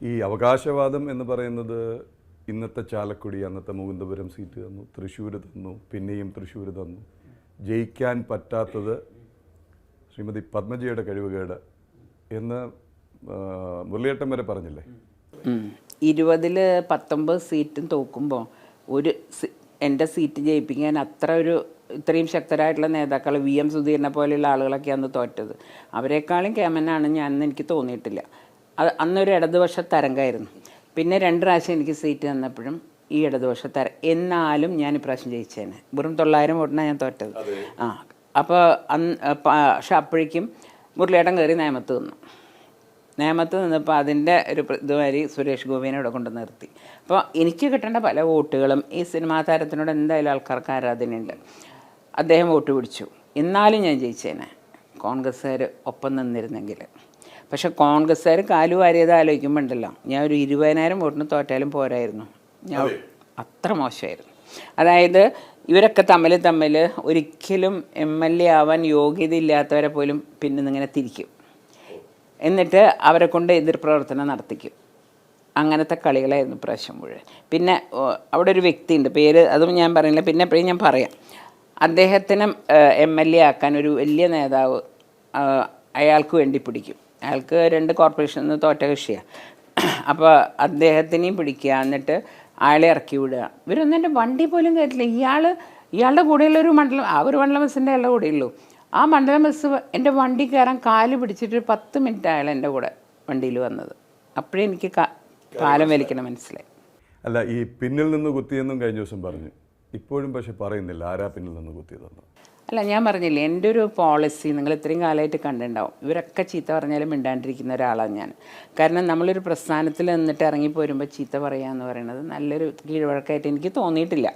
ഈ അവകാശവാദം എന്ന് പറയുന്നത് ഇന്നത്തെ ചാലക്കുടി, അന്നത്തെ മുകുന്ദപുരം സീറ്റ് തന്നു, തൃശ്ശൂർ തന്നു, പിന്നെയും തൃശ്ശൂർ തന്നു. ജയിക്കാൻ പറ്റാത്തത് ശ്രീമതി പത്മജയുടെ കഴിവുകേട് എന്ന് മുരളിയേട്ടൻ വരെ പറഞ്ഞില്ലേ? 20-ൽ 19 സീറ്റും തോക്കുമ്പോൾ എൻ്റെ സീറ്റ് ജയിപ്പിക്കാൻ ഇത്രയും ശക്തരായിട്ടുള്ള നേതാക്കൾ VM സുധീരനെ പോലെയുള്ള ആളുകളൊക്കെ അന്ന് തോറ്റത്. അവരെക്കാളും കേമനാണ് ഞാനെന്ന് എനിക്ക് തോന്നിയിട്ടില്ല. അന്നൊരു ഇടതുപക്ഷ തരംഗമായിരുന്നു. പിന്നെ 2 പ്രാവശ്യം എനിക്ക് സീറ്റ് തന്നപ്പോഴും ഈ ഇടതുപക്ഷ എന്നാലും ഞാൻ ഇപ്രാവശ്യം ജയിച്ചേനെ. വെറും 900 വോട്ടിനാണ് ഞാൻ തോറ്റത്. അപ്പോൾ പക്ഷെ അപ്പോഴേക്കും മുരളിയേട്ടൻ കയറി നേമത്ത് നിന്നപ്പോൾ അതിൻ്റെ ഒരു ഇതുമാതിരി സുരേഷ് ഗോപിനെ ഇവിടെ കൊണ്ട് നിർത്തി. അപ്പോൾ എനിക്ക് കിട്ടേണ്ട പല വോട്ടുകളും ഈ സിനിമാ താരത്തിനോട് എന്തായാലും ആൾക്കാർക്ക് ആരാധനയുണ്ട്. അദ്ദേഹം വോട്ട് പിടിച്ചു. എന്നാലും ഞാൻ ജയിച്ചേനെ കോൺഗ്രസ്സുകാർ ഒപ്പം നിന്നിരുന്നെങ്കിൽ. പക്ഷെ കോൺഗ്രസ്സുകാർ കാലു വാരിയത് ആലോചിക്കുമ്പോൾ ഉണ്ടല്ലോ, ഞാൻ ഒരു 20,000 വോട്ടിന് തോറ്റാലും പോരായിരുന്നു. ഞാൻ അത്ര മോശമായിരുന്നു. അതായത് ഇവരൊക്കെ തമ്മിൽ ഒരിക്കലും MLA ആവാൻ യോഗ്യതയില്ലാത്തവരെ പോലും പിന്നെ ഇങ്ങനെ തിരിക്കും, എന്നിട്ട് അവരെ കൊണ്ട് എതിർപ്രവർത്തനം നടത്തിക്കും. അങ്ങനത്തെ കളികളായിരുന്നു പ്രാവശ്യം മുഴുവൻ. പിന്നെ അവിടെ ഒരു വ്യക്തിയുണ്ട്, പേര് അതും ഞാൻ പറയുന്നില്ല, പിന്നെ എപ്പോഴും ഞാൻ പറയാം. അദ്ദേഹത്തിനും MLA ആക്കാൻ ഒരു വലിയ നേതാവ് അയാൾക്ക് വേണ്ടി പിടിക്കും. അയാൾക്ക് 2 കോർപ്പറേഷനിൽ നിന്ന് തോറ്റ കക്ഷിയാണ്. അപ്പോൾ അദ്ദേഹത്തിനെയും പിടിക്കുക, എന്നിട്ട് അയാളെ ഇറക്കി വിടുക. ഇവരൊന്നും എൻ്റെ വണ്ടി പോലും കയറ്റില്ല. ഇയാളുടെ കൂടെയുള്ളൊരു മണ്ഡലം, ആ ഒരു മണ്ഡലം ബസ്സിൻ്റെ അയാളുടെ കൂടെയുള്ളൂ. ആ മണ്ഡലം ബസ് എൻ്റെ വണ്ടി കയറാൻ കാല് പിടിച്ചിട്ട് 10 മിനിറ്റ് അയാൾ എൻ്റെ കൂടെ വണ്ടിയിൽ വന്നത്. അപ്പോഴേ എനിക്ക് കാലം വലിക്കണം മനസ്സിലായി. അല്ല, ഈ പിന്നിൽ നിന്ന് കുത്തിയെന്നും കഴിഞ്ഞ ദിവസം പറഞ്ഞു. ഇപ്പോഴും പക്ഷെ പറയുന്നില്ല ആരാ പിന്നിൽ നിന്ന് കുത്തിയതെന്ന്. അല്ല, ഞാൻ പറഞ്ഞില്ലേ, എൻ്റെ ഒരു പോളിസി നിങ്ങൾ ഇത്രയും കാലമായിട്ട് കണ്ടിട്ടുണ്ടാവും. ഇവരൊക്കെ ചീത്ത പറഞ്ഞാലും മിണ്ടാണ്ടിരിക്കുന്ന ഒരാളാണ് ഞാൻ. കാരണം നമ്മളൊരു പ്രസ്ഥാനത്തിൽ നിന്നിട്ട് ഇറങ്ങിപ്പോരുമ്പോൾ ചീത്ത പറയുക എന്ന് പറയുന്നത് നല്ലൊരു കീഴ്വഴക്കമായിട്ട് എനിക്ക് തോന്നിയിട്ടില്ല.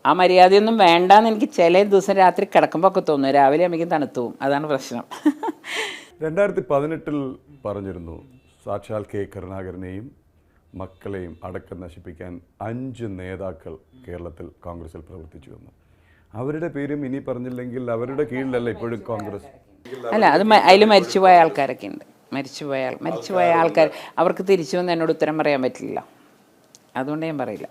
ആ മര്യാദയൊന്നും വേണ്ടാന്ന് എനിക്ക് ചില ദിവസം രാത്രി കിടക്കുമ്പോൾ ഒക്കെ തോന്നും. രാവിലെ അമ്മയ്ക്ക് തണുത്തു പോകും. അതാണ് പ്രശ്നം. 2018 പറഞ്ഞിരുന്നു സാക്ഷാൽ K കരുണാകരനെയും മക്കളെയും അടക്കം നശിപ്പിക്കാൻ 5 നേതാക്കൾ കേരളത്തിൽ കോൺഗ്രസിൽ പ്രവർത്തിച്ചു എന്ന്. അവരുടെ പേരും ഇനി പറഞ്ഞില്ലെങ്കിൽ അവരുടെ കീഴിലല്ല ഇപ്പോഴും കോൺഗ്രസ്. അല്ല, അത് അതിൽ മരിച്ചുപോയ ആൾക്കാരൊക്കെ ഉണ്ട്. മരിച്ചുപോയ ആൾക്കാർ അവർക്ക് തിരിച്ചു വന്ന് എന്നോട് ഉത്തരം പറയാൻ പറ്റില്ല. അതുകൊണ്ട് ഞാൻ പറയില്ല.